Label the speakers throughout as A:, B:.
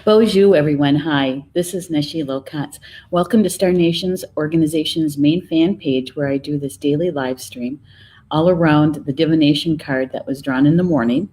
A: Bonjour, everyone. Hi, this is Neshi Lokotz. Welcome to Star Nation's organization's main fan page where I do this daily live stream all around the divination card that was drawn in the morning.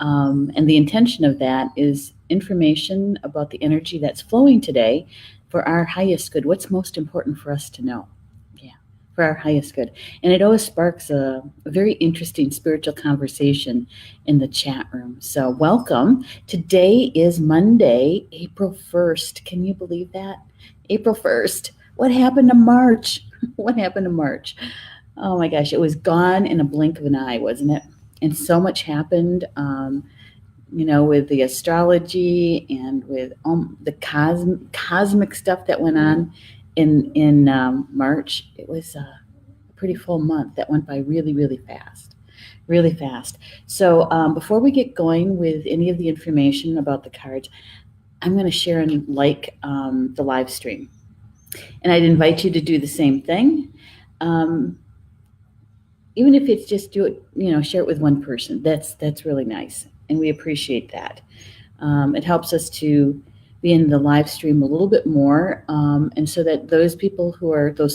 A: And the intention of that is information about the energy that's flowing today for our highest good. What's most important for us to know? Yeah, for our highest good. And it always sparks a very interesting spiritual conversation in the chat room. So, welcome. Today is Monday, April 1st. Can you believe that? April 1st. What happened to March? What happened to March? Oh my gosh, it was gone in a blink of an eye, wasn't it? And so much happened, with the astrology and with the cosmic stuff that went on in March. It was a pretty full month that went by really, really fast. Really fast. So before we get going with any of the information about the cards, I'm going to share and like the live stream. And I'd invite you to do the same thing. Even if it's just do it, share it with one person. That's really nice. And we appreciate that. It helps us to be in the live stream a little bit more. And so that those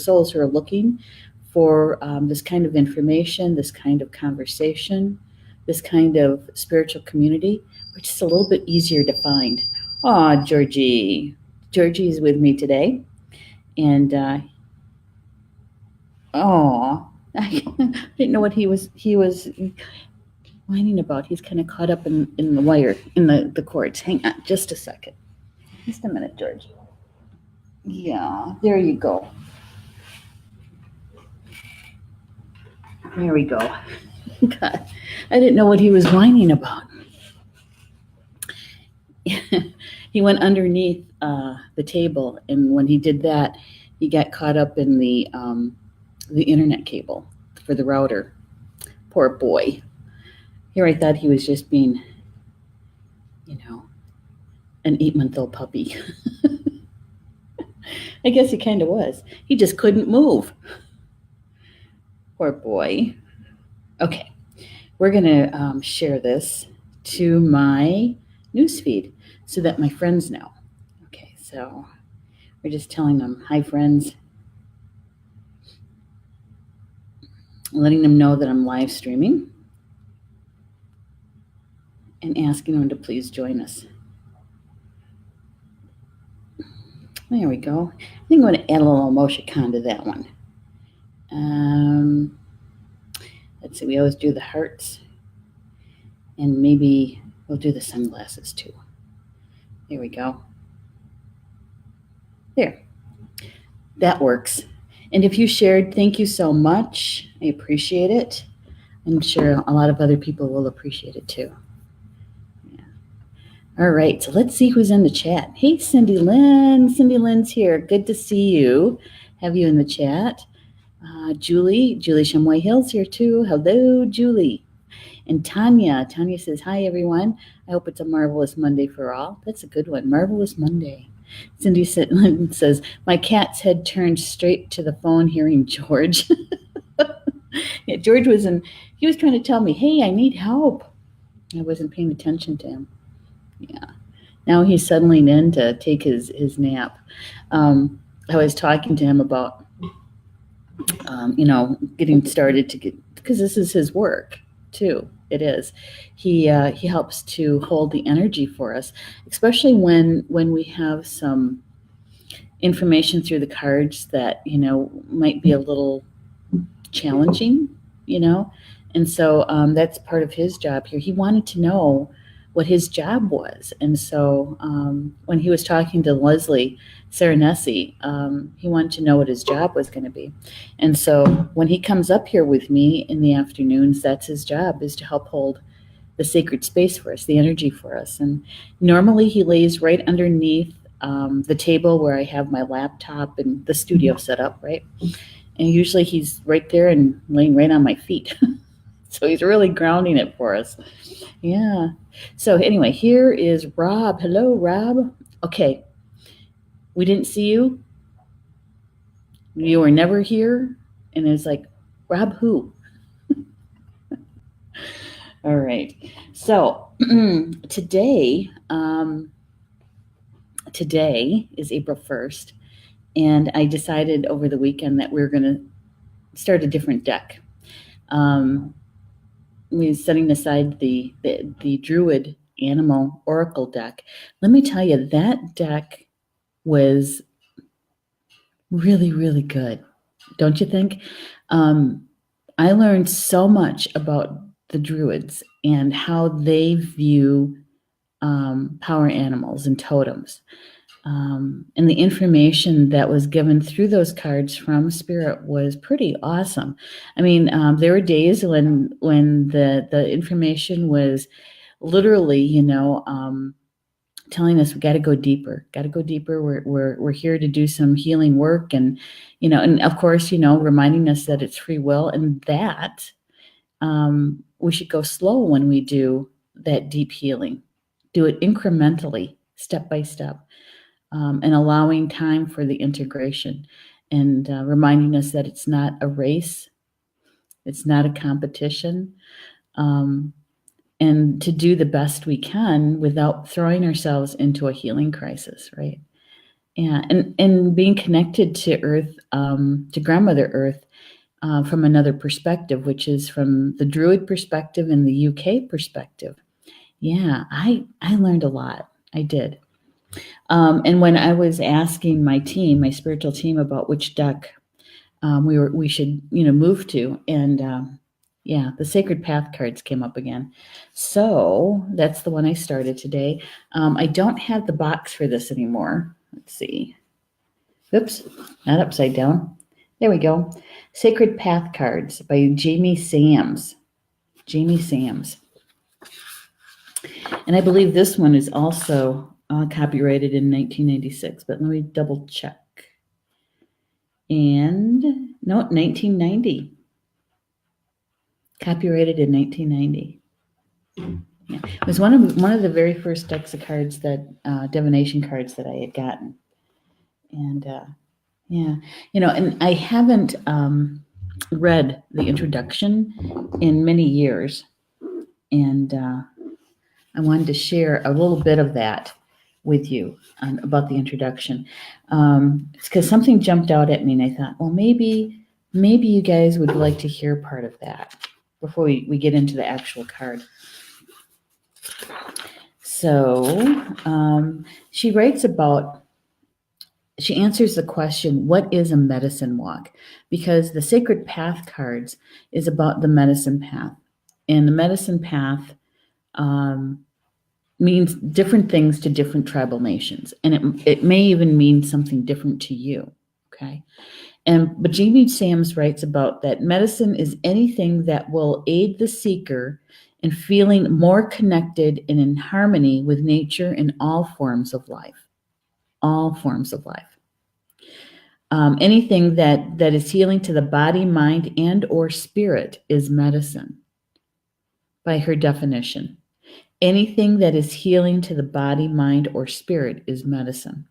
A: souls who are looking for this kind of information, this kind of conversation, this kind of spiritual community, which is a little bit easier to find. Aw, Georgie. Georgie's with me today. And, I didn't know what he was whining about. He's kind of caught up in the wire, in the cords. Hang on just a second. Just a minute, George. Yeah, there you go. There we go. God, I didn't know what he was whining about. He went underneath the table, and when he did that, he got caught up in the internet cable for the router. Poor boy. Here I thought he was just being, an 8-month-old puppy. I guess he kind of was. He just couldn't move. Poor boy. Okay, we're going to share this to my newsfeed so that my friends know. Okay, so we're just telling them, hi, friends. Letting them know that I'm live streaming and asking them to please join us. There we go. I think I'm going to add a little emoticon to that one. Let's see, we always do the hearts. And maybe we'll do the sunglasses too. There we go. There. That works. And if you shared, thank you so much. I appreciate it. I'm sure a lot of other people will appreciate it too. Yeah. All right, so let's see who's in the chat. Hey, Cindy Lynn. Cindy Lynn's here. Good to see you. Have you in the chat. Julie Shumway Hill's here too. Hello, Julie. And Tanya says, hi, everyone. I hope it's a marvelous Monday for all. That's a good one. Marvelous Monday. Cindy says, my cat's head turned straight to the phone hearing George. Yeah, George he was trying to tell me, hey, I need help. I wasn't paying attention to him. Yeah. Now he's settling in to take his nap. I was talking to him about, getting started because this is his work too. It is. He helps to hold the energy for us, especially when we have some information through the cards that might be a little challenging, and so that's part of his job here. He wanted to know what his job was, and so when he was talking to Leslie Serenesi, he wanted to know what his job was going to be. And so when he comes up here with me in the afternoons, that's his job, is to help hold the sacred space for us, the energy for us. And normally he lays right underneath the table where I have my laptop and the studio set up, right? And usually he's right there and laying right on my feet. So he's really grounding it for us. Yeah. So anyway, here is Rob. Hello, Rob. Okay. We didn't see you. You were never here. And it's like, Rob who? All right. So today, today is April 1st, and I decided over the weekend that we were going to start a different deck. We were setting aside the Druid Animal Oracle deck. Let me tell you, that deck was really, really good. Don't you think? I learned so much about the Druids and how they view power animals and totems. And the information that was given through those cards from Spirit was pretty awesome. I mean, there were days when the information was literally, telling us we got to go deeper. We're here to do some healing work, and and of course, reminding us that it's free will, and that we should go slow when we do that deep healing. Do it incrementally, step by step. And allowing time for the integration, and reminding us that it's not a race, it's not a competition, and to do the best we can without throwing ourselves into a healing crisis, right? Yeah, and being connected to Earth, to Grandmother Earth, from another perspective, which is from the Druid perspective and the UK perspective. Yeah, I learned a lot. I did. And when I was asking my team, my spiritual team, about which deck we should move to, and the Sacred Path cards came up again. So that's the one I started today. I don't have the box for this anymore. Let's see. Oops, not upside down. There we go. Sacred Path cards by Jamie Sams. Jamie Sams. And I believe this one is also copyrighted in 1996, but let me double check. And no, 1990. Copyrighted in 1990. Yeah. It was one of the very first decks of cards, that divination cards, that I had gotten. And and I haven't read the introduction in many years, and I wanted to share a little bit of that with you about the introduction. It's because something jumped out at me, and I thought, well, maybe you guys would like to hear part of that before we get into the actual card. So she answers the question, what is a medicine walk? Because the Sacred Path cards is about the medicine path. And the medicine path means different things to different tribal nations. And it may even mean something different to you, okay? But Jamie Sams writes about that medicine is anything that will aid the seeker in feeling more connected and in harmony with nature in all forms of life. All forms of life. Anything that is healing to the body, mind, and or spirit is medicine, by her definition. Anything that is healing to the body, mind, or spirit is medicine.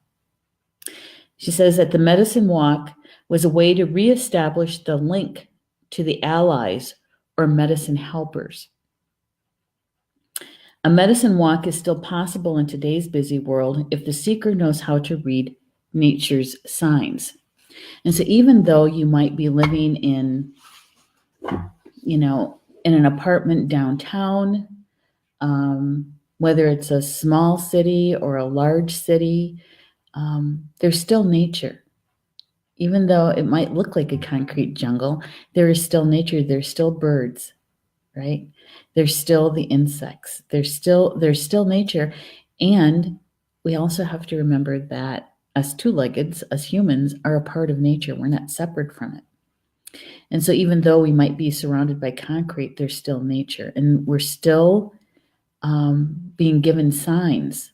A: She says that the medicine walk was a way to reestablish the link to the allies or medicine helpers. A medicine walk is still possible in today's busy world if the seeker knows how to read nature's signs. And so even though you might be living in an apartment downtown, whether it's a small city or a large city, there's still nature. Even though it might look like a concrete jungle, there is still nature. There's still birds, right? There's still the insects. There's still nature. And we also have to remember that us two-leggeds, us humans, are a part of nature. We're not separate from it. And so even though we might be surrounded by concrete, there's still nature. And we're still being given signs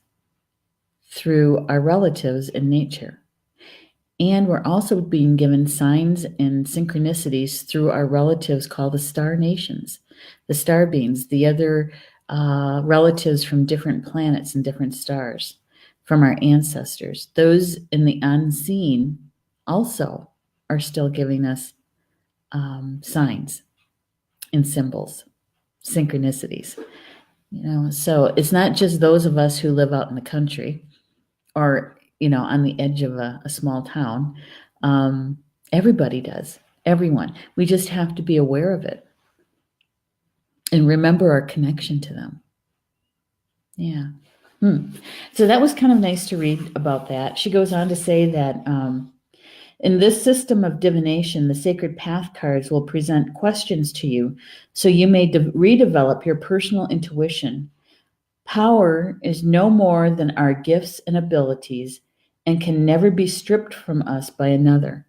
A: through our relatives in nature. And we're also being given signs and synchronicities through our relatives called the star nations, the star beings, the other relatives from different planets and different stars, from our ancestors. Those in the unseen also are still giving us signs and symbols, synchronicities. So it's not just those of us who live out in the country or on the edge of a small town. Everybody does. Everyone. We just have to be aware of it and remember our connection to them. Yeah. So that was kind of nice to read about that. She goes on to say that in this system of divination, the sacred path cards will present questions to you so you may redevelop your personal intuition. Power is no more than our gifts and abilities and can never be stripped from us by another.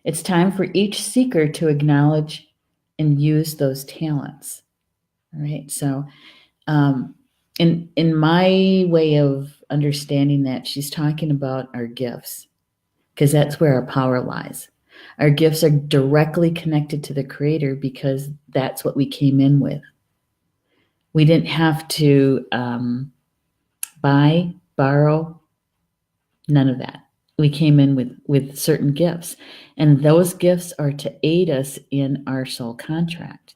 A: It's time for each seeker to acknowledge and use those talents. All right. So, in my way of understanding that, she's talking about our gifts, because that's where our power lies. Our gifts are directly connected to the Creator because that's what we came in with. We didn't have to buy, borrow, none of that. We came in with certain gifts, and those gifts are to aid us in our soul contract,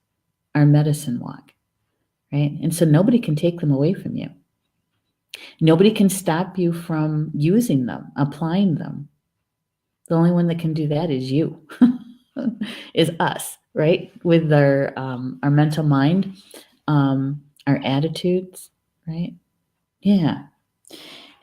A: our medicine walk, right? And so nobody can take them away from you. Nobody can stop you from using them, applying them. The only one that can do that is you, is us, right? With our mental mind, our attitudes, right? Yeah.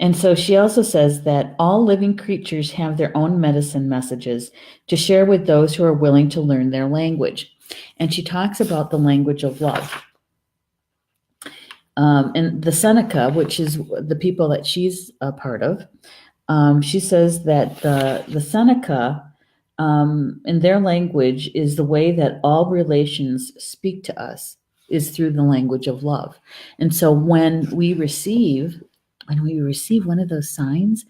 A: And so she also says that all living creatures have their own medicine messages to share with those who are willing to learn their language. And she talks about the language of love. And the Seneca, which is the people that she's a part of, she says that the Seneca, in their language, is the way that all relations speak to us is through the language of love. And so when we receive one of those signs,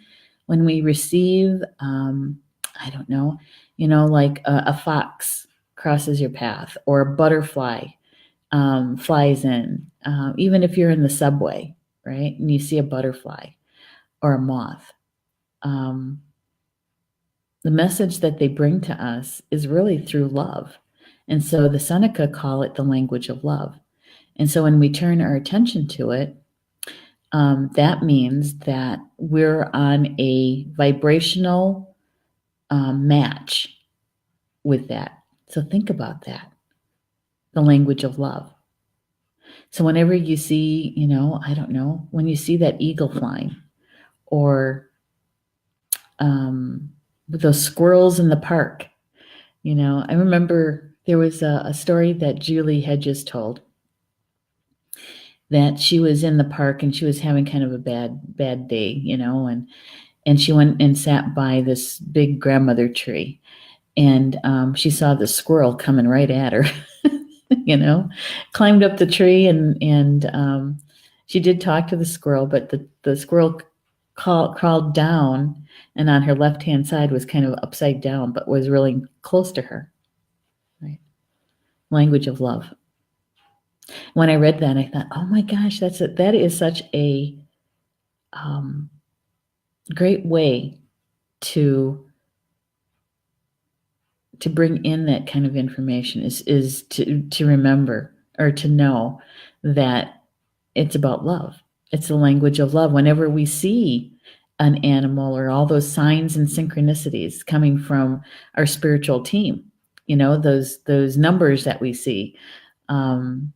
A: when we receive, I don't know, like a fox crosses your path, or a butterfly flies in, even if you're in the subway, right, and you see a butterfly or a moth, the message that they bring to us is really through love. And so the Seneca call it the language of love. And so when we turn our attention to it, that means that we're on a vibrational match with that. So think about that, the language of love. So whenever you see, I don't know, when you see that eagle flying, or those squirrels in the park, I remember there was a story that Julie had just told, that she was in the park and she was having kind of a bad day, and she went and sat by this big grandmother tree, and she saw the squirrel coming right at her, climbed up the tree, and she did talk to the squirrel, but the squirrel crawled down, and on her left-hand side was kind of upside down, but was really close to her, right? Language of love. When I read that, I thought, oh my gosh, that is such a great way to bring in that kind of information, is to remember, or to know that it's about love. It's the language of love. Whenever we see an animal, or all those signs and synchronicities coming from our spiritual team, those numbers that we see, the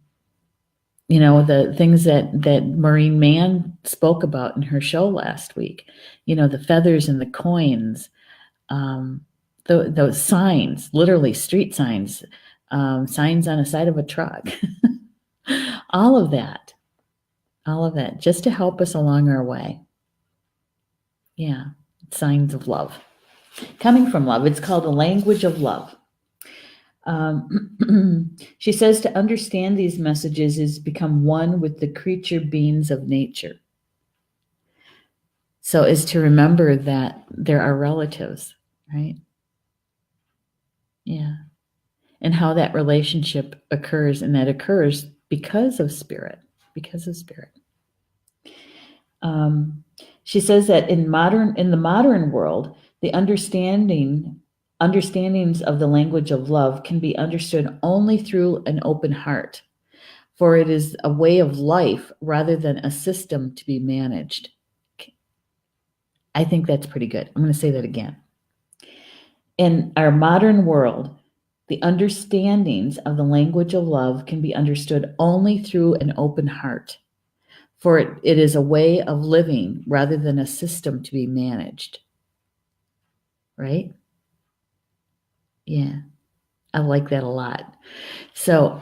A: things that Maureen Mann spoke about in her show last week, the feathers and the coins, those signs, literally street signs, signs on the side of a truck, all of that, just to help us along our way. Yeah, signs of love, coming from love. It's called a language of love. She says to understand these messages is become one with the creature beings of nature. So is to remember that there are relatives, right? Yeah. And how that relationship occurs, and that occurs because of spirit, She says that in the modern world, the understandings of the language of love can be understood only through an open heart, for it is a way of life rather than a system to be managed. I think that's pretty good. I'm going to say that again. In our modern world, the understandings of the language of love can be understood only through an open heart, for it is a way of living rather than a system to be managed. Right? Yeah, I like that a lot. So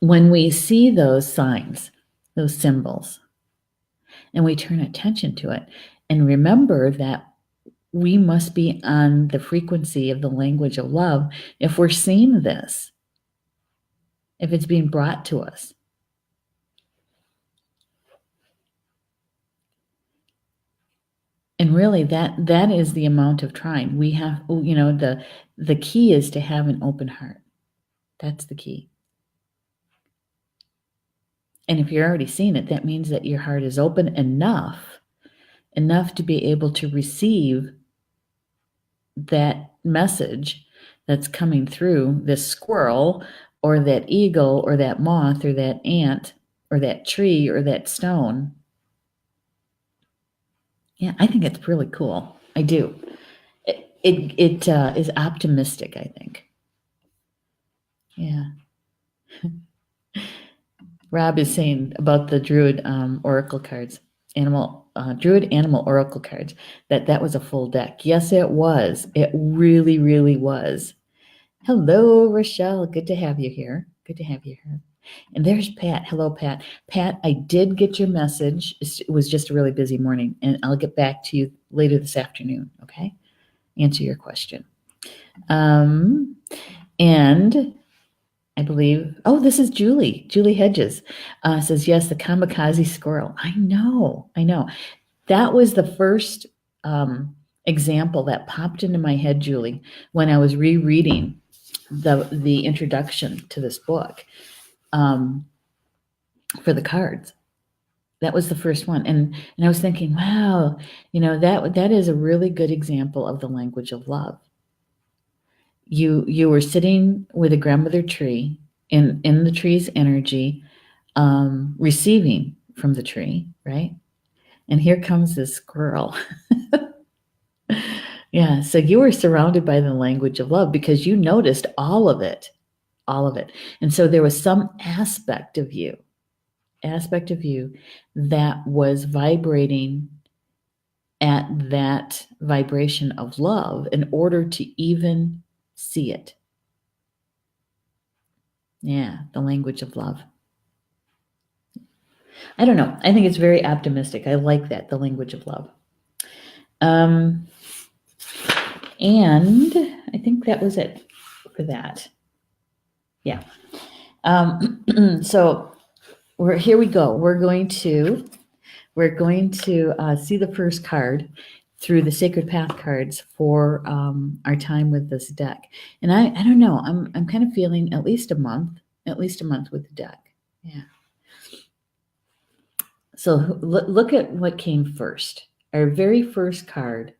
A: when we see those signs, those symbols, and we turn attention to it and remember that we must be on the frequency of the language of love if we're seeing this, if it's being brought to us. And really that is the amount of trying. We have, the key is to have an open heart. That's the key. And if you're already seeing it, that means that your heart is open enough to be able to receive that message that's coming through this squirrel or that eagle or that moth or that ant or that tree or that stone. Yeah, I think it's really cool. I do. It is optimistic, I think. Yeah. Rob is saying about the Druid Oracle cards, Druid Animal Oracle cards, that was a full deck. Yes, it was. It really, really was. Hello, Rochelle. Good to have you here. Good to have you here. And there's Pat. Hello, Pat. Pat, I did get your message. It was just a really busy morning, and I'll get back to you later this afternoon, okay? Answer your question. And I believe, this is Julie. Julie Hedges says, yes, the kamikaze squirrel. I know. That was the first example that popped into my head, Julie, when I was rereading the introduction to this book for the cards. That was the first one. And I was thinking, wow, that is a really good example of the language of love. You were sitting with a grandmother tree in the tree's energy, receiving from the tree, right? And here comes this squirrel. Yeah, so you were surrounded by the language of love because you noticed all of it. And so there was some aspect of you that was vibrating at that vibration of love in order to even see it. Yeah, the language of love. I don't know. I think it's very optimistic. I like that, the language of love. And I think that was it for that. Yeah. So here we go. We're going to see the first card through the Sacred Path cards for our time with this deck. And I don't know. I'm kind of feeling at least a month with the deck. Yeah. So look at what came first. Our very first card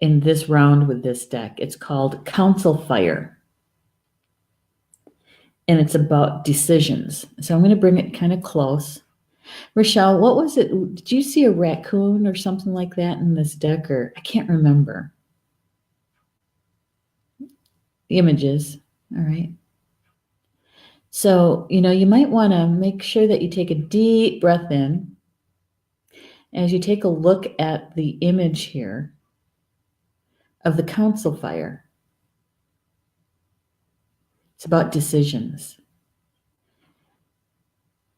A: in this round with this deck. It's called Council Fire. And it's about decisions. So I'm going to bring it kind of close. Rochelle, what was it? Did you see a raccoon or something like that in this deck? Or I can't remember. The images. All right. So, you might want to make sure that you take a deep breath in as you take a look at the image here of the council fire. It's about decisions.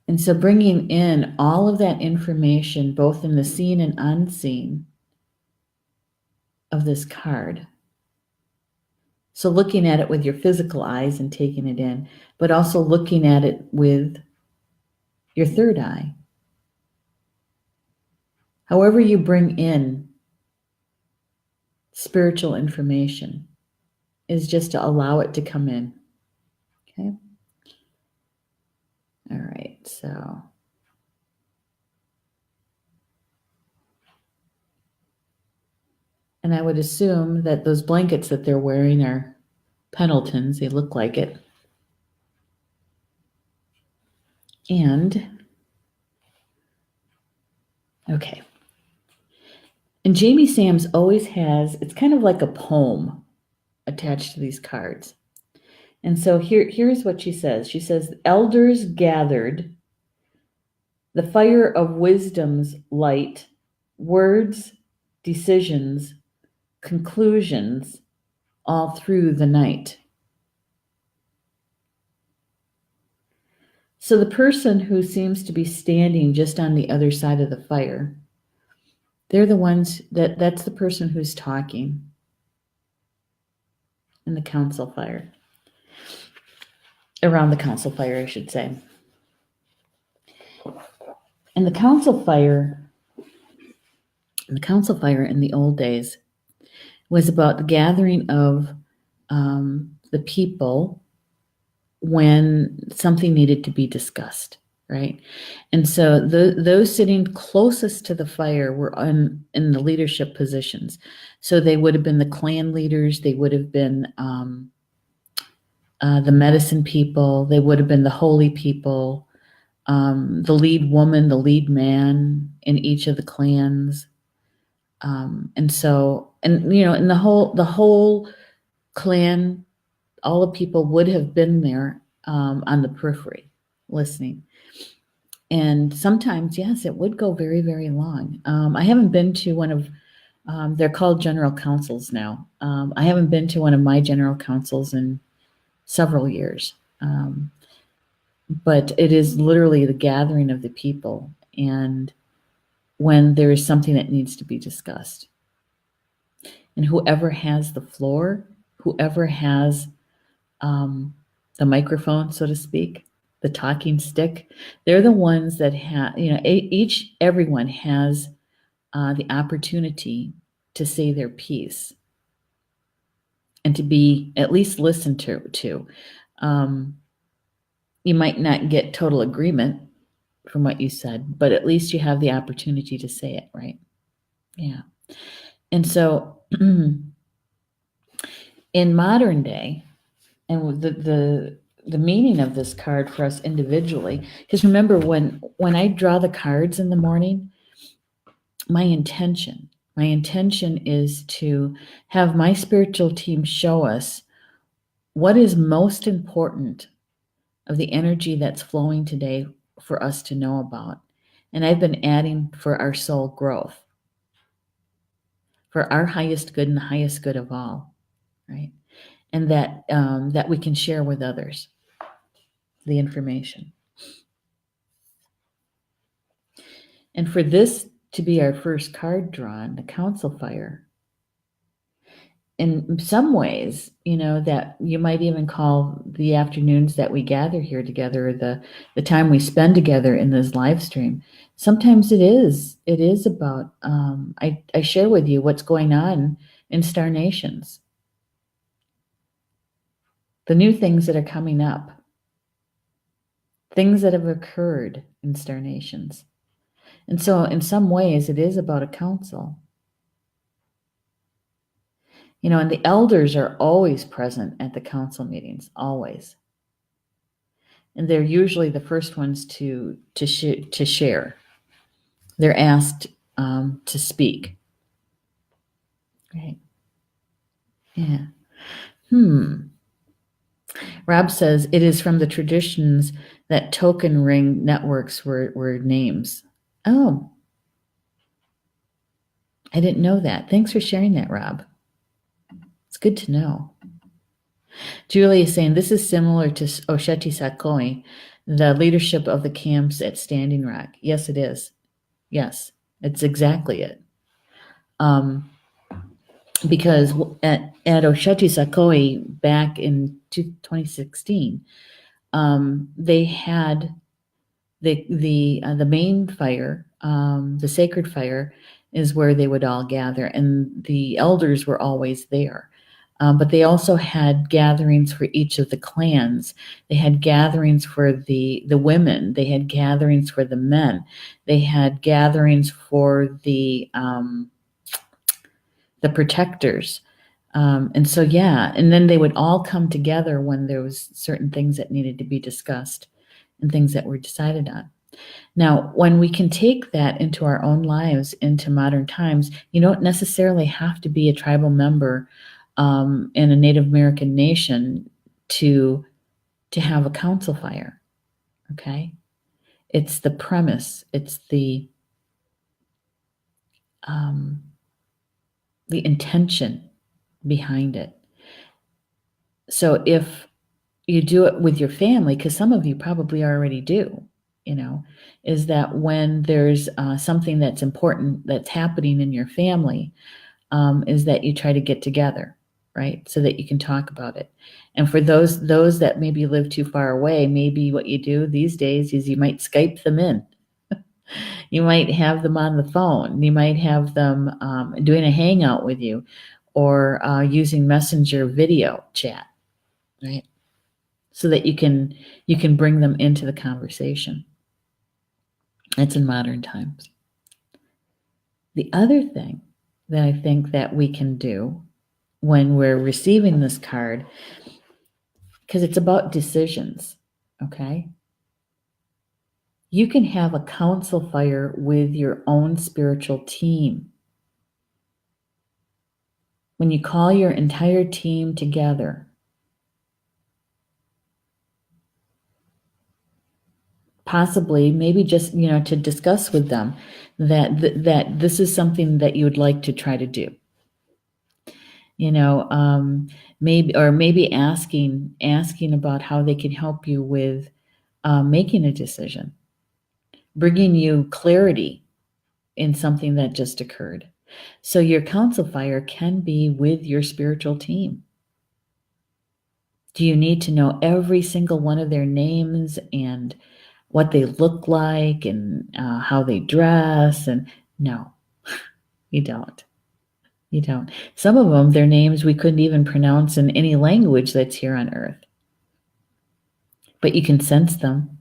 A: And so bringing in all of that information, both in the seen and unseen of this card. So looking at it with your physical eyes and taking it in, but also looking at it with your third eye. However you bring in spiritual information is just to allow it to come in. Okay? All right, so. And I would assume that those blankets that they're wearing are Pendletons. They look like it. And, okay. And Jamie Sams always has, it's kind of like a poem attached to these cards. And so here's what she says. She says, elders gathered, the fire of wisdom's light, words, decisions, conclusions, all through the night. So the person who seems to be standing just on the other side of the fire, they're the ones that's the person who's talking in the council fire. Around the council fire, I should say. And the council fire in the old days was about the gathering of the people when something needed to be discussed, right? And so those sitting closest to the fire were in the leadership positions. So they would have been the clan leaders, they would have been the medicine people, they would have been the holy people, the lead woman, the lead man in each of the clans. And the whole clan, all the people would have been there on the periphery listening. And sometimes, yes, it would go very, very long. I haven't been to one of, they're called general councils now. I haven't been to one of my general councils in several years. But it is literally the gathering of the people, and when there is something that needs to be discussed. And whoever has the floor, whoever has the microphone, so to speak, the talking stick, they're the ones that have, everyone has the opportunity to say their piece and to be at least listened to. You might not get total agreement from what you said, but at least you have the opportunity to say it, right? Yeah. And so in modern day, and the meaning of this card for us individually, because remember when I draw the cards in the morning, my intention is to have my spiritual team show us what is most important of the energy that's flowing today for us to know about. And I've been adding for our soul growth, for our highest good and the highest good of all, right? And that we can share with others the information. And for this to be our first card drawn, the council fire, in some ways, that you might even call the afternoons that we gather here together, the time we spend together in this live stream. Sometimes it is about, I share with you what's going on in Star Nations, the new things that are coming up, things that have occurred in Star Nations. And so in some ways it is about a council. And the elders are always present at the council meetings, always. And they're usually the first ones to share. They're asked to speak. Right. Yeah. Rob says it is from the traditions that token ring networks were names. Oh, I didn't know that. Thanks for sharing that, Rob. It's good to know. Julie is saying this is similar to Osheti Sakoi, the leadership of the camps at Standing Rock. Yes, it is. Yes, it's exactly it. Because at Osheti Sakoi back in 2016, they had the main fire, the sacred fire, is where they would all gather, and the elders were always there. But they also had gatherings for each of the clans. They had gatherings for the women. They had gatherings for the men. They had gatherings for the protectors. And so, yeah, and then they would all come together when there was certain things that needed to be discussed and things that were decided on. Now, when we can take that into our own lives, into modern times, you don't necessarily have to be a tribal member in a Native American nation to have a council fire. Okay, it's the premise. It's um, the intention behind it. So if you do it with your family, because some of you probably already do, is that when there's something that's important that's happening in your family, is that you try to get together, right? So that you can talk about it. And for those that maybe live too far away, maybe what you do these days is you might Skype them in. You might have them on the phone. You might have them doing a hangout with you, or using messenger video chat, right? So that you can bring them into the conversation. That's in modern times. The other thing that I think that we can do when we're receiving this card, because it's about decisions, okay? You can have a council fire with your own spiritual team. When you call your entire team together, possibly, maybe just, to discuss with them that this is something that you would like to try to do. Maybe asking about how they can help you with making a decision, bringing you clarity in something that just occurred. So your council fire can be with your spiritual team. Do you need to know every single one of their names and what they look like and how they dress? And no, you don't. You don't. Some of them, their names we couldn't even pronounce in any language that's here on earth. But you can sense them.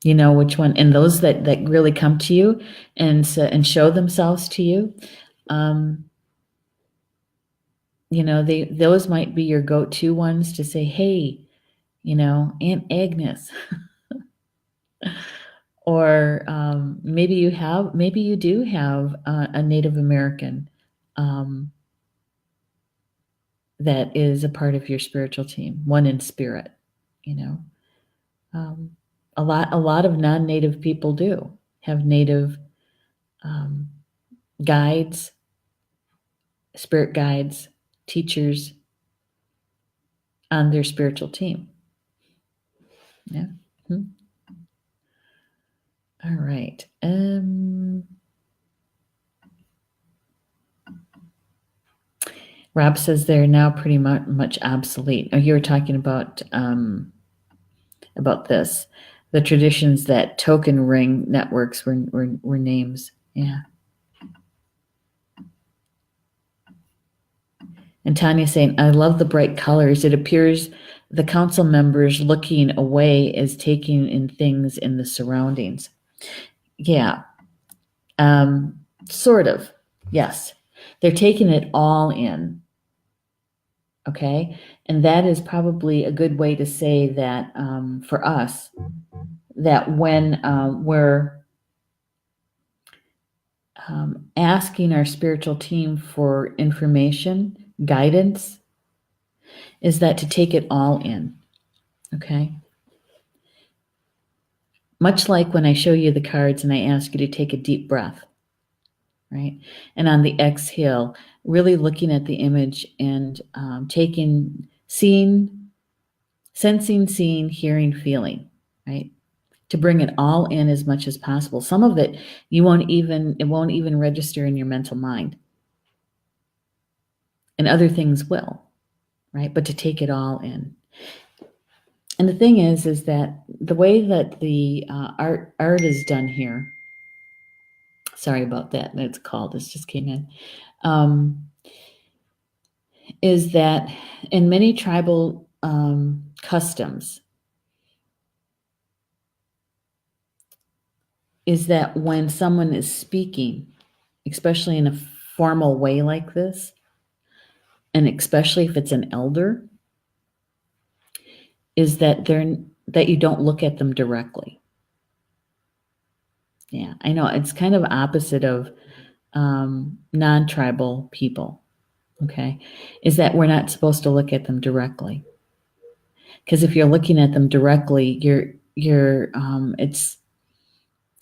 A: You know which one. And those that really come to you and show themselves to you, those might be your go-to ones to say, hey, Aunt Agnes. Or maybe you do have a Native American that is a part of your spiritual team, one in spirit. A lot of non-Native people do have Native guides, spirit guides, teachers on their spiritual team. Yeah. Mm-hmm. All right. Rob says they're now pretty much obsolete. Oh, you were talking about this, the traditions that token ring networks were names. Yeah. And Tanya saying, I love the bright colors. It appears the council members looking away is taking in things in the surroundings. Yeah. Sort of. Yes. They're taking it all in. Okay. And that is probably a good way to say that for us, that when we're asking our spiritual team for information, guidance, is that to take it all in. Okay. Much like when I show you the cards and I ask you to take a deep breath, right? And on the exhale, really looking at the image and sensing, seeing, hearing, feeling, right? To bring it all in as much as possible. Some of it, it won't even register in your mental mind. And other things will, right? But to take it all in. And the thing is that the way that the art is done here, sorry about that, it's called, this just came in, is that in many tribal customs, is that when someone is speaking, especially in a formal way like this, and especially if it's an elder, is that you don't look at them directly. Yeah, I know it's kind of opposite of non-tribal people. Okay, is that we're not supposed to look at them directly, because if you're looking at them directly, it's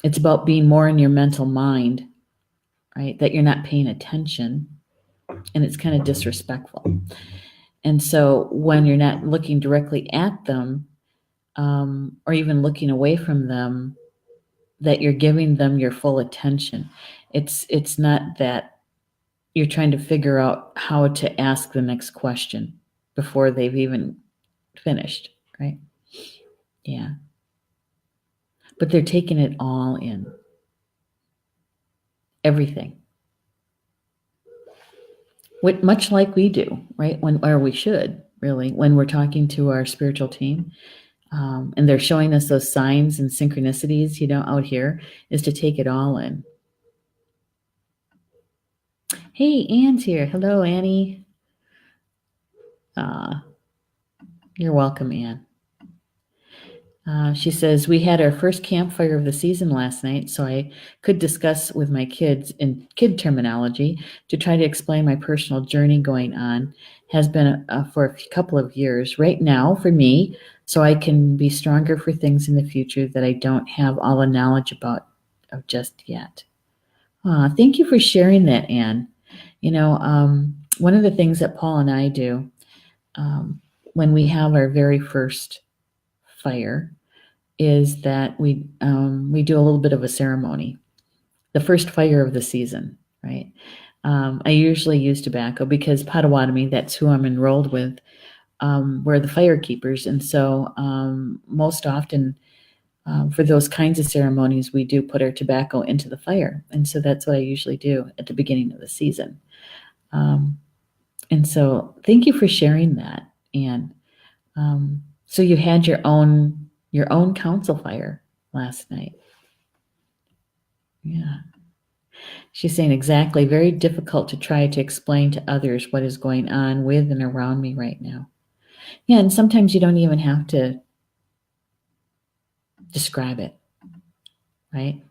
A: about being more in your mental mind, right? That you're not paying attention, and it's kind of disrespectful. And so when you're not looking directly at them, or even looking away from them, that you're giving them your full attention. It's not that you're trying to figure out how to ask the next question before they've even finished, right? Yeah. But they're taking it all in. Everything. Much like we do, right? Or we should, really, when we're talking to our spiritual team. And they're showing us those signs and synchronicities, out here, is to take it all in. Hey, Anne's here. Hello, Annie. You're welcome, Anne. She says, we had our first campfire of the season last night, so I could discuss with my kids in kid terminology to try to explain my personal journey going on. Has been for a couple of years right now for me, so I can be stronger for things in the future that I don't have all the knowledge about of just yet. Thank you for sharing that, Anne. One of the things that Paul and I do when we have our very first fire is that we do a little bit of a ceremony, the first fire of the season, right? I usually use tobacco because Potawatomi, that's who I'm enrolled with, we're the fire keepers. And so most often for those kinds of ceremonies, we do put our tobacco into the fire. And so that's what I usually do at the beginning of the season. And so thank you for sharing that, Anne. So you had your own council fire last night. Yeah. She's saying exactly, very difficult to try to explain to others what is going on with and around me right now. Yeah, and sometimes you don't even have to describe it, right?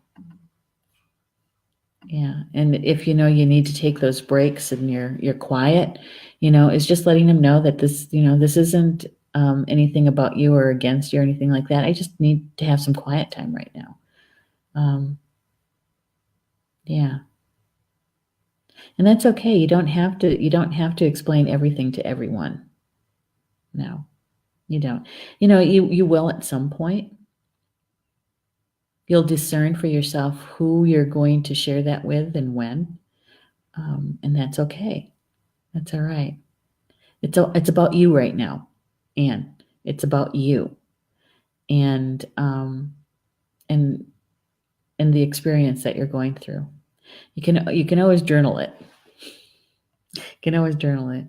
A: Yeah, and if you need to take those breaks and you're quiet, it's just letting them know that this isn't anything about you or against you or anything like that. I just need to have some quiet time right now. Yeah. And that's okay. You don't have to explain everything to everyone. No, you don't. You will at some point. You'll discern for yourself who you're going to share that with and when. And that's okay. That's all right. It's about you right now, Anne. It's about you. And the experience that you're going through. You can always journal it. You can always journal it.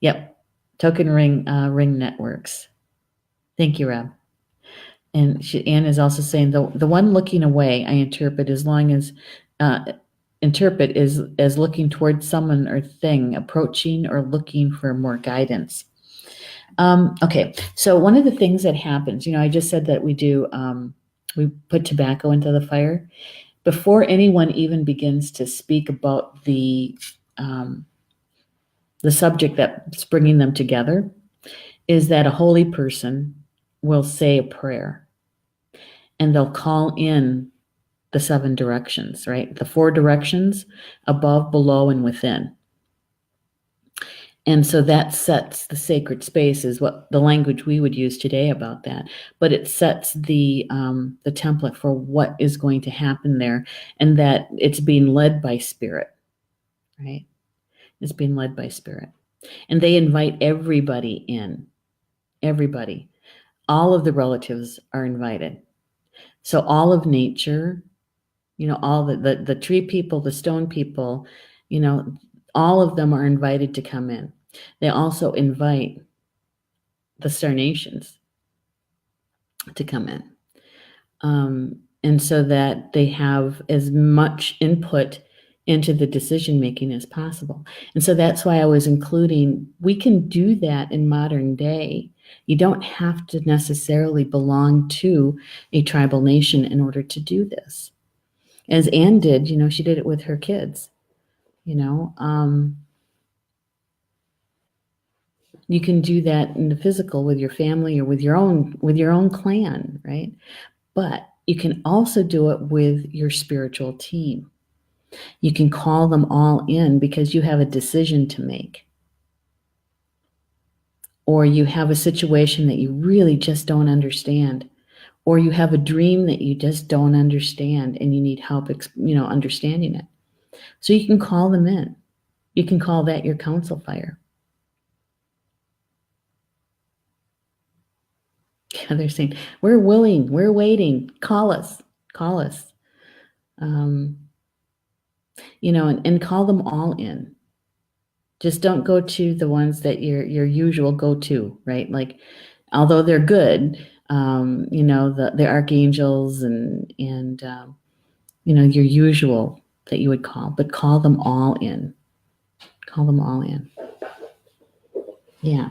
A: Yep. Token ring networks. Thank you, Rob. And Anne is also saying the one looking away I interpret as looking towards someone or thing approaching or looking for more guidance. Okay, so one of the things that happens, I just said that we put tobacco into the fire. Before anyone even begins to speak about the subject that's bringing them together, is that a holy person will say a prayer, and they'll call in the 7 directions, right? The 4 directions: above, below, and within. And so that sets the sacred space, is what the language we would use today about that. But it sets the template for what is going to happen there, and that it's being led by spirit, right? It's being led by spirit. And they invite everybody in. Everybody. All of the relatives are invited. So all of nature, all the tree people, the stone people, all of them are invited to come in. They also invite the star nations to come in. And so that they have as much input into the decision making as possible. And so that's why I was including, we can do that in modern day You don't have to necessarily belong to a tribal nation in order to do this. As Anne did, she did it with her kids. You can do that in the physical with your family or with your own clan, right? But you can also do it with your spiritual team. You can call them all in because you have a decision to make. Or you have a situation that you really just don't understand. Or you have a dream that you just don't understand and you need help, understanding it. So you can call them in. You can call that your council fire. Yeah, they're saying, we're willing, we're waiting, call us. And call them all in. Just don't go to the ones that your usual go-to, right? Like, although they're good, the archangels and your usual that you would call, but call them all in. Call them all in. Yeah.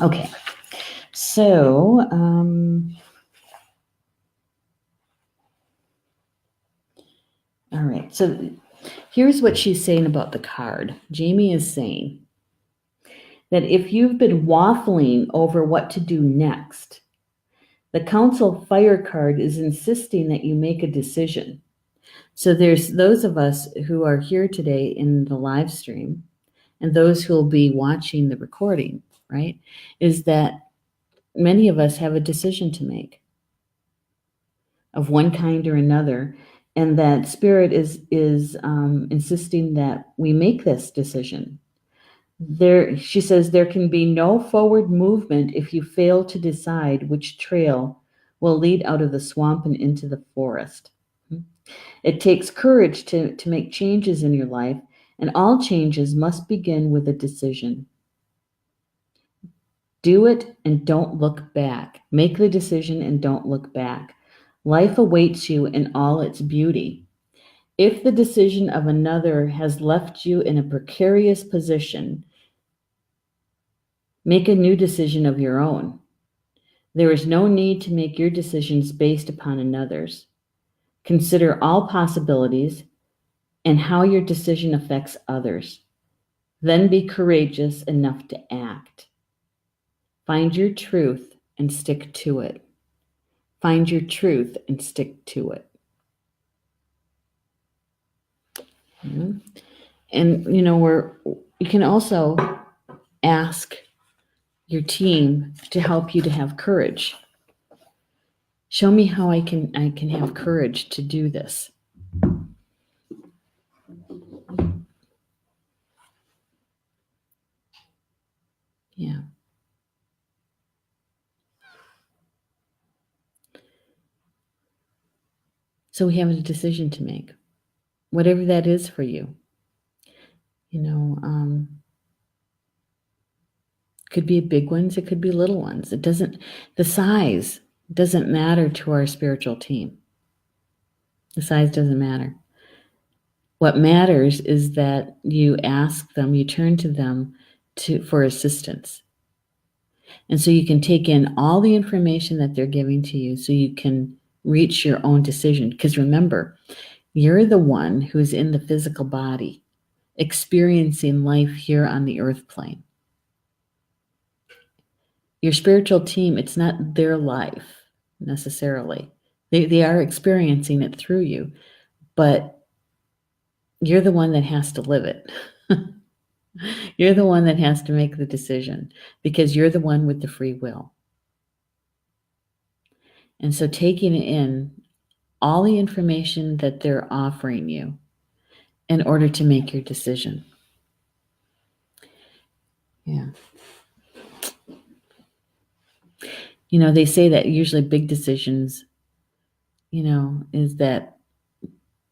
A: Okay. So, all right. So here's what she's saying about the card. Jamie is saying that if you've been waffling over what to do next, the council fire card is insisting that you make a decision. So there's those of us who are here today in the live stream and those who will be watching the recording, right? Is that many of us have a decision to make of one kind or another, and that spirit is insisting that we make this decision. She says there can be no forward movement if you fail to decide which trail will lead out of the swamp and into the forest. It takes courage to make changes in your life, and all changes must begin with a decision. Do it and don't look back. Make the decision and don't look back. Life awaits you in all its beauty. If the decision of another has left you in a precarious position, make a new decision of your own. There is no need to make your decisions based upon another's. Consider all possibilities and how your decision affects others. Then be courageous enough to act. Find your truth and stick to it. Find your truth and stick to it. And you can also ask your team to help you to have courage. Show me how I can have courage to do this. Yeah. So we have a decision to make, whatever that is for you. Could be big ones, it could be little ones. The size doesn't matter to our spiritual team. The size doesn't matter. What matters is that you ask them, you turn to them for assistance. And so you can take in all the information that they're giving to you so you can reach your own decision. Because remember, you're the one who's in the physical body, experiencing life here on the earth plane. Your spiritual team, it's not their life necessarily. They are experiencing it through you, but you're the one that has to live it. You're the one that has to make the decision because you're the one with the free will. And so taking in all the information that they're offering you in order to make your decision. Yeah. They say that usually big decisions, is that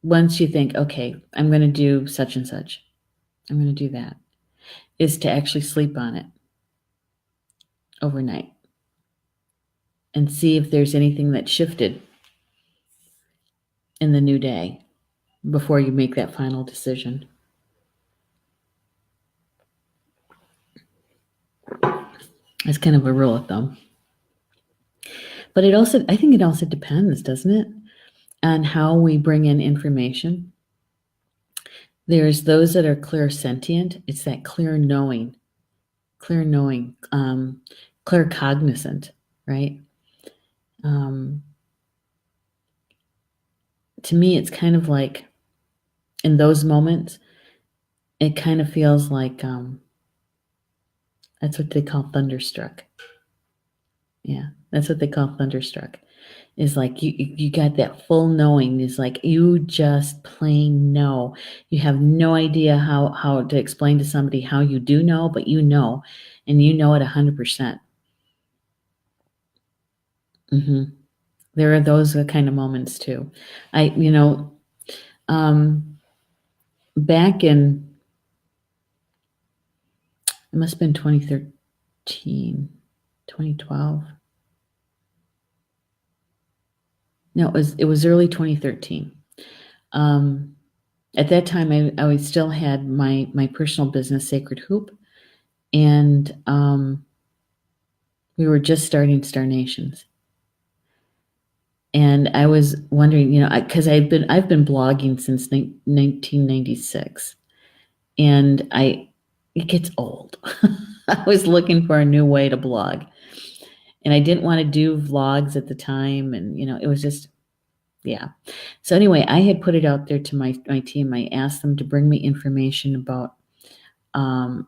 A: once you think, okay, I'm going to do such and such, I'm going to do that, is to actually sleep on it overnight and see if there's anything that shifted in the new day before you make that final decision. That's kind of a rule of thumb. But I think it also depends, doesn't it, on how we bring in information. There's those that are clairsentient. It's that clear knowing, clear cognizant, right? Um, to me, it's kind of like in those moments, it kind of feels like that's what they call thunderstruck. Yeah, that's what they call thunderstruck. Is like you got that full knowing. Is like you just plain know. You have no idea how to explain to somebody how you do know, but you know, and you know it 100%. Mm-hmm. There are those kind of moments too. Um, back in it must have been 2013, 2012. No, it was early 2013. Um, at that time, I still had my personal business, Sacred Hoop, and we were just starting Star Nations. And I was wondering, because I've been blogging since 1996, and it gets old. I was looking for a new way to blog, and I didn't want to do vlogs at the time, and it was just, yeah. So anyway, I had put it out there to my team. I asked them to bring me information about um,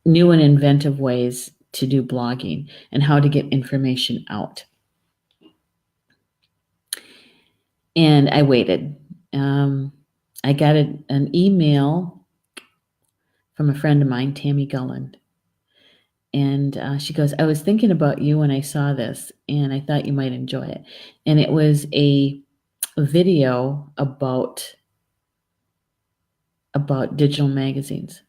A: new and inventive ways to do blogging and how to get information out. And I waited. I got an email from a friend of mine, Tammy Gulland. And she goes, I was thinking about you when I saw this, and I thought you might enjoy it. And it was a video about digital magazines.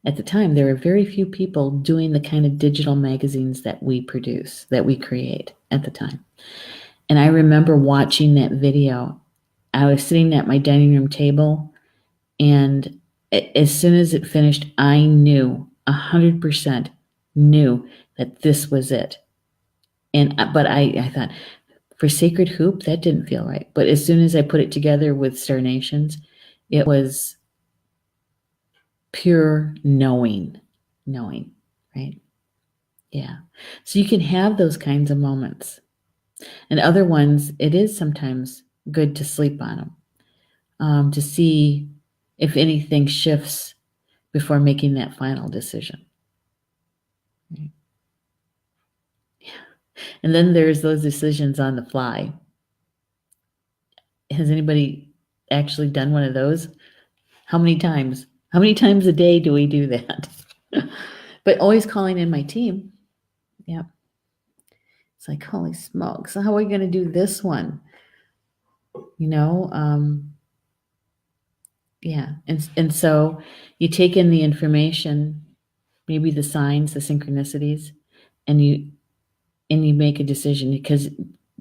A: At the time, there were very few people doing the kind of digital magazines that we produce, that we create at the time. And I remember watching that video. I was sitting at my dining room table, and as soon as it finished, I knew 100% knew that this was it. But I thought, for Sacred Hoop, that didn't feel right. But as soon as I put it together with Star Nations, it was pure knowing, right? Yeah. So you can have those kinds of moments. And other ones, it is sometimes good to sleep on them, to see if anything shifts before making that final decision. Right? And then there's those decisions on the fly. Has anybody actually done one of those? How many times? How many times a day do we do that? But always calling in my team. Yeah. It's like, holy smokes, how are we going to do this one? Yeah. And so you take in the information, maybe the signs, the synchronicities, and you make a decision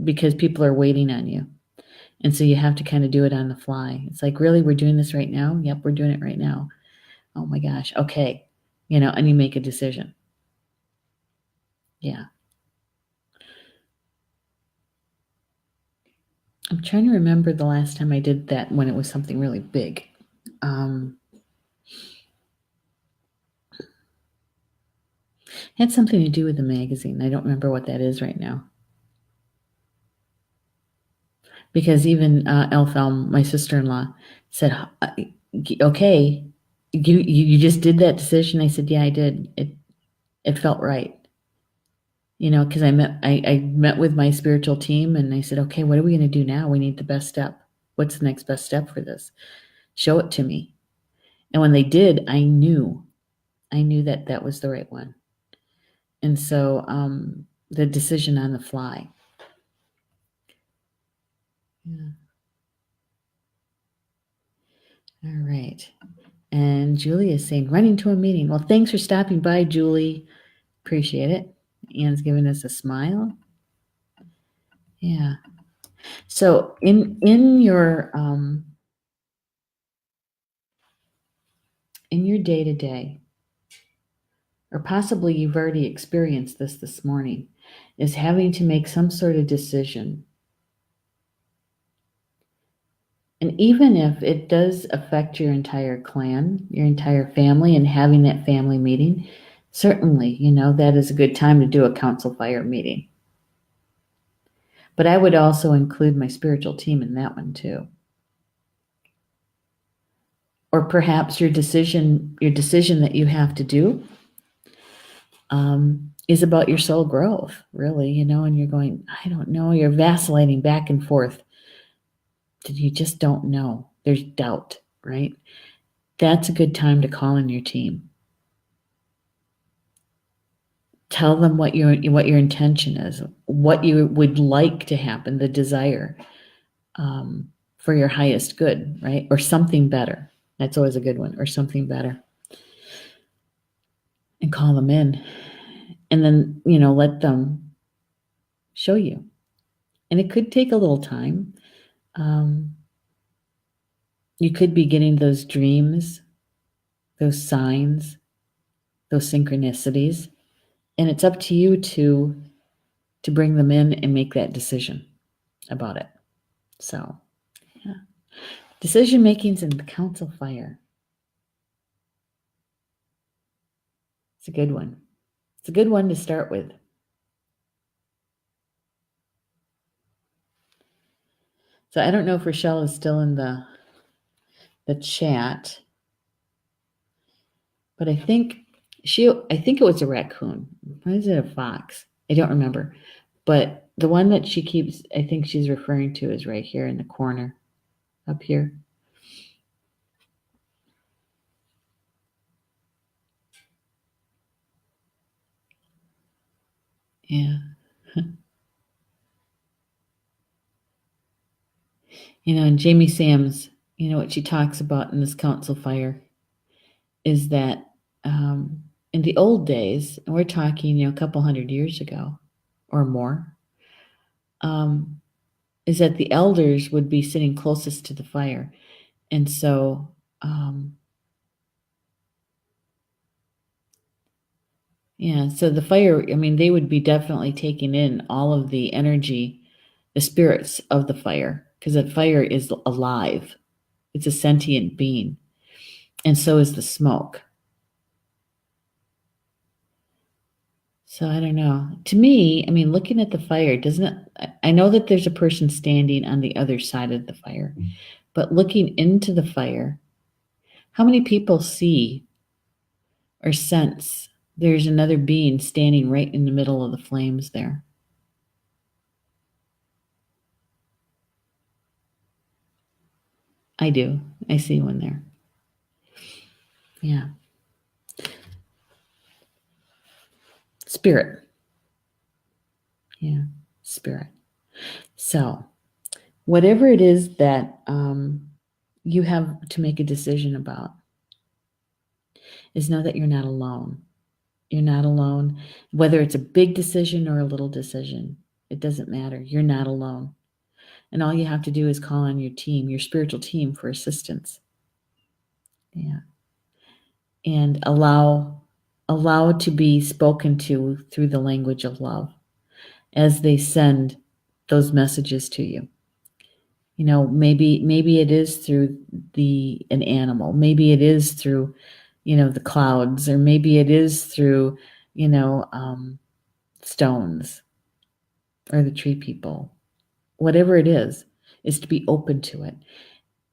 A: because people are waiting on you. And so you have to kind of do it on the fly. It's like, really, we're doing this right now? Yep, we're doing it right now. Oh my gosh. Okay. And you make a decision. Yeah. I'm trying to remember the last time I did that when it was something really big. Had something to do with the magazine. I don't remember what that is right now. Because even Elfhelm, my sister-in-law, said, "Okay, you just did that decision." I said, "Yeah, I did. It felt right." Because I met with my spiritual team, and I said, "Okay, what are we going to do now? We need the best step. What's the next best step for this? Show it to me." And when they did, I knew that was the right one. And so the decision on the fly. Yeah. All right. And Julie is saying, running to a meeting. Well, thanks for stopping by, Julie. Appreciate it. Anne's giving us a smile. Yeah. So in your day-to-day, or possibly you've already experienced this morning, is having to make some sort of decision. And even if it does affect your entire clan, your entire family, and having that family meeting, certainly, that is a good time to do a council fire meeting. But I would also include my spiritual team in that one too. Or perhaps your decision that you have to do is about your soul growth, really, and you're going, I don't know, you're vacillating back and forth. You just don't know. There's doubt, right? That's a good time to call in your team. Tell them what your intention is, what you would like to happen, the desire for your highest good, right? Or something better. That's always a good one, or something better. And call them in. And then, let them show you. And it could take a little time. You could be getting those dreams, those signs, those synchronicities. And it's up to you to bring them in and make that decision about it. So, yeah. Decision making's in the council fire. It's a good one. It's a good one to start with. So I don't know if Rochelle is still in the chat, but I think it was a raccoon. Why is it a fox? I don't remember. But the one that I think she's referring to is right here in the corner, up here. Yeah. And Jamie Sams, what she talks about in this council fire is that in the old days, and we're talking, a couple hundred years ago or more, is that the elders would be sitting closest to the fire. And so, so the fire, they would be definitely taking in all of the energy, the spirits of the fire, because that fire is alive. It's a sentient being. And so is the smoke. So I don't know. To me, looking at the fire, I know that there's a person standing on the other side of the fire, but looking into the fire, how many people see or sense there's another being standing right in the middle of the flames there? I do. I see one there. Yeah. Spirit. Yeah. Spirit. So, whatever it is that you have to make a decision about, is know that you're not alone. You're not alone. Whether it's a big decision or a little decision, it doesn't matter. You're not alone. And all you have to do is call on your team, your spiritual team, for assistance. Yeah. And allow to be spoken to through the language of love as they send those messages to you. Maybe it is through an animal. Maybe it is through, the clouds, or maybe it is through, stones or the tree people. Whatever it is to be open to it.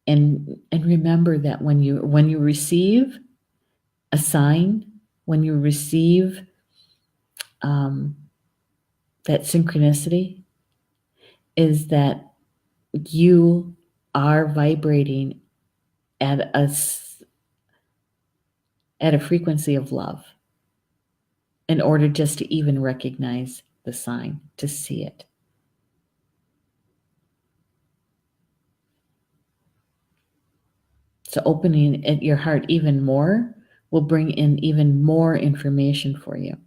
A: And remember that when you receive a sign, when you receive that synchronicity, is that you are vibrating at a frequency of love, in order just to even recognize the sign, to see it. So opening at your heart even more will bring in even more information for you.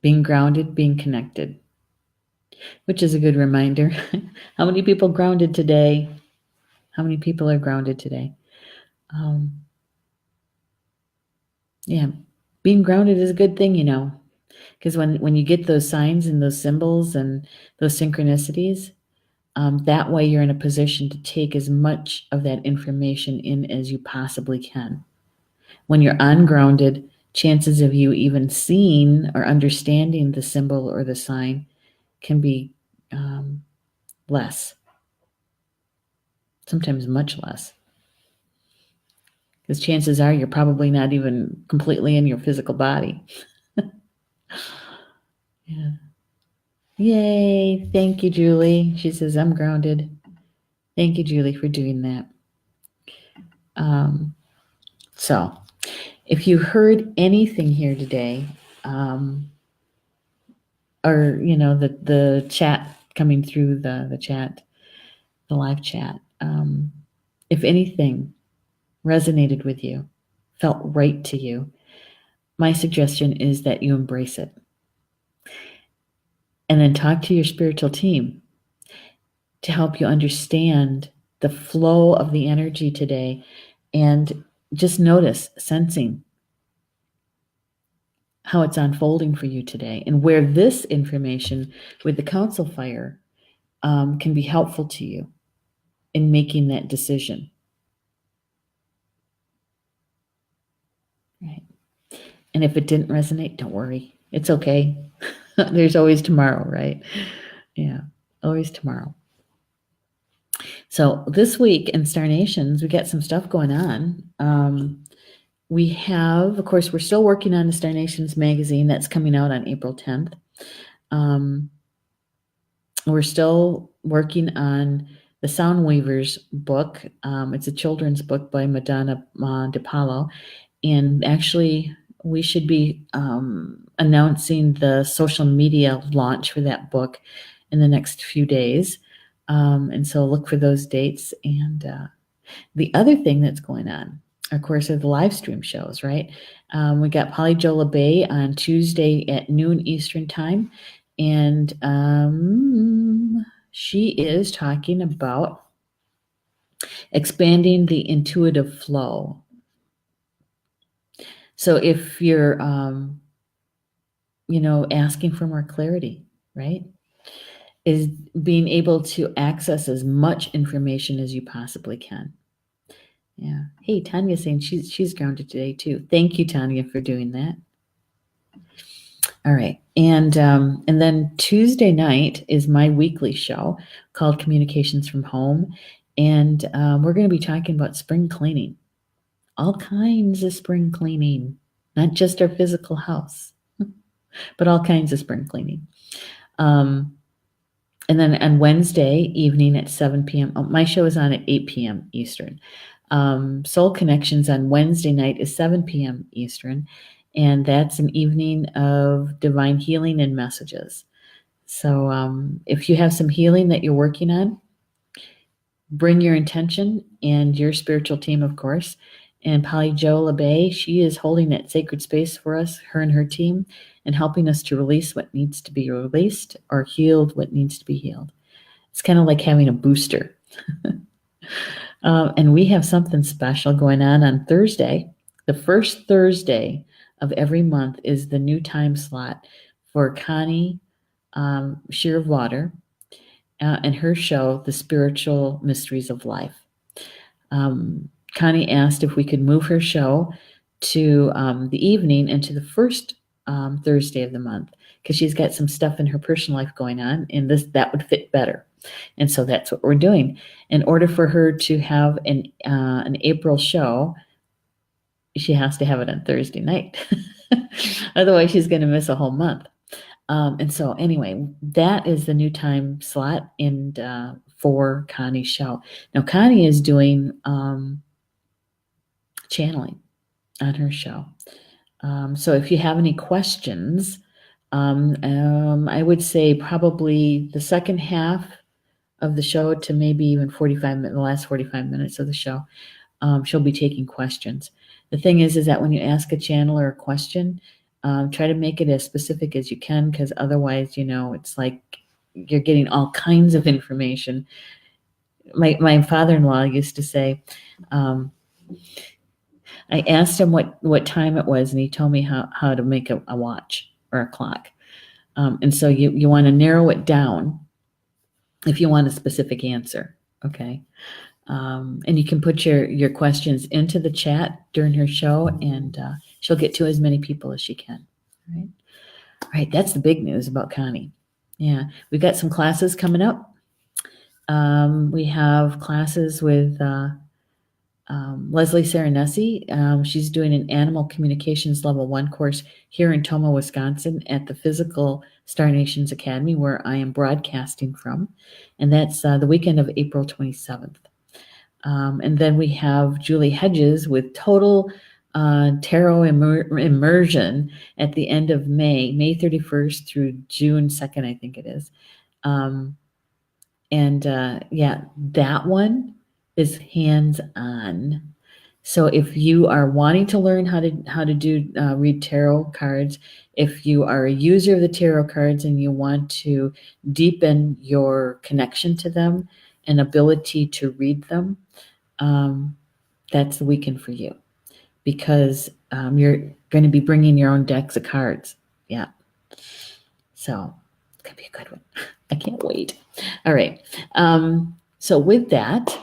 A: Being grounded, being connected, which is a good reminder. How many people grounded today? How many people are grounded today? Yeah. Being grounded is a good thing, because when you get those signs and those symbols and those synchronicities, that way you're in a position to take as much of that information in as you possibly can. When you're ungrounded, chances of you even seeing or understanding the symbol or the sign can be less, sometimes much less. Because chances are you're probably not even completely in your physical body. Yeah. Yay. Thank you, Julie. She says, I'm grounded. Thank you, Julie, for doing that. So, if you heard anything here today, or the chat coming through the chat, the live chat, if anything resonated with you, felt right to you, my suggestion is that you embrace it. And then talk to your spiritual team to help you understand the flow of the energy today, and just notice, sensing how it's unfolding for you today, and where this information with the council fire can be helpful to you in making that decision. Right. And if it didn't resonate, don't worry. It's okay. There's always tomorrow, right? Yeah, always tomorrow. So this week in Star Nations, we got some stuff going on. We have, of course, we're still working on the Star Nations magazine that's coming out on April 10th. We're still working on the Sound Weavers book. It's a children's book by Madonna DePaulo. And actually, we should be announcing the social media launch for that book in the next few days. And so look for those dates. And the other thing that's going on, of course, are the live stream shows, right? We got Polly Jo LeBay on Tuesday at noon Eastern time. And she is talking about expanding the intuitive flow. So if you're, asking for more clarity, right? Is being able to access as much information as you possibly can. Yeah. Hey, Tanya's saying she's grounded today too. Thank you, Tanya, for doing that. All right. And then Tuesday night is my weekly show called Communications from Home. And we're going to be talking about spring cleaning. All kinds of spring cleaning, not just our physical house, but all kinds of spring cleaning. And then on Wednesday evening at 7 p.m., my show is on at 8 p.m. Eastern. Soul Connections on Wednesday night is 7 p.m. Eastern, and that's an evening of divine healing and messages. So if you have some healing that you're working on, bring your intention and your spiritual team, of course. And Polly Jo LeBay, she is holding that sacred space for us, her and her team, and helping us to release what needs to be released or healed what needs to be healed. It's kind of like having a booster. And we have something special going on Thursday. The first Thursday of every month is the new time slot for Connie Shearwater and her show, The Spiritual Mysteries of Life. Connie asked if we could move her show to the evening and to the first Thursday of the month, because she's got some stuff in her personal life going on, and that would fit better. And so that's what we're doing. In order for her to have an April show, she has to have it on Thursday night. Otherwise, she's going to miss a whole month. And so anyway, that is the new time slot for Connie's show. Now, Connie is doing channeling on her show. So if you have any questions, I would say probably the second half of the show to maybe even 45 minutes, the last 45 minutes of the show, she'll be taking questions. The thing is that when you ask a channeler a question, try to make it as specific as you can, because otherwise, it's like you're getting all kinds of information. My father-in-law used to say, I asked him what time it was, and he told me how to make a watch or a clock. And so you want to narrow it down if you want a specific answer. Okay. And you can put your questions into the chat during her show, and she'll get to as many people as she can. All right. All right. That's the big news about Connie. Yeah. We've got some classes coming up. We have classes with Leslie Serenesi. She's doing an Animal Communications Level 1 course here in Tomah, Wisconsin at the Physical Star Nations Academy, where I am broadcasting from. And that's the weekend of April 27th. And then we have Julie Hedges with Total Tarot Immersion at the end of May 31st through June 2nd, I think it is. Yeah, that one is hands-on. So if you are wanting to learn how to do read tarot cards, if you are a user of the tarot cards and you want to deepen your connection to them and ability to read them, that's the weekend for you, because you're going to be bringing your own decks of cards. Yeah. So it's going to be a good one. I can't wait. All right. So with that,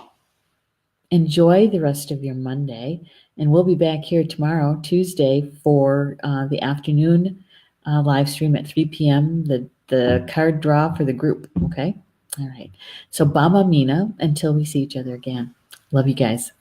A: enjoy the rest of your Monday, and we'll be back here tomorrow, Tuesday, for the afternoon live stream at 3 p.m., the card draw for the group, okay? All right. So Baba Mina, until we see each other again. Love you guys.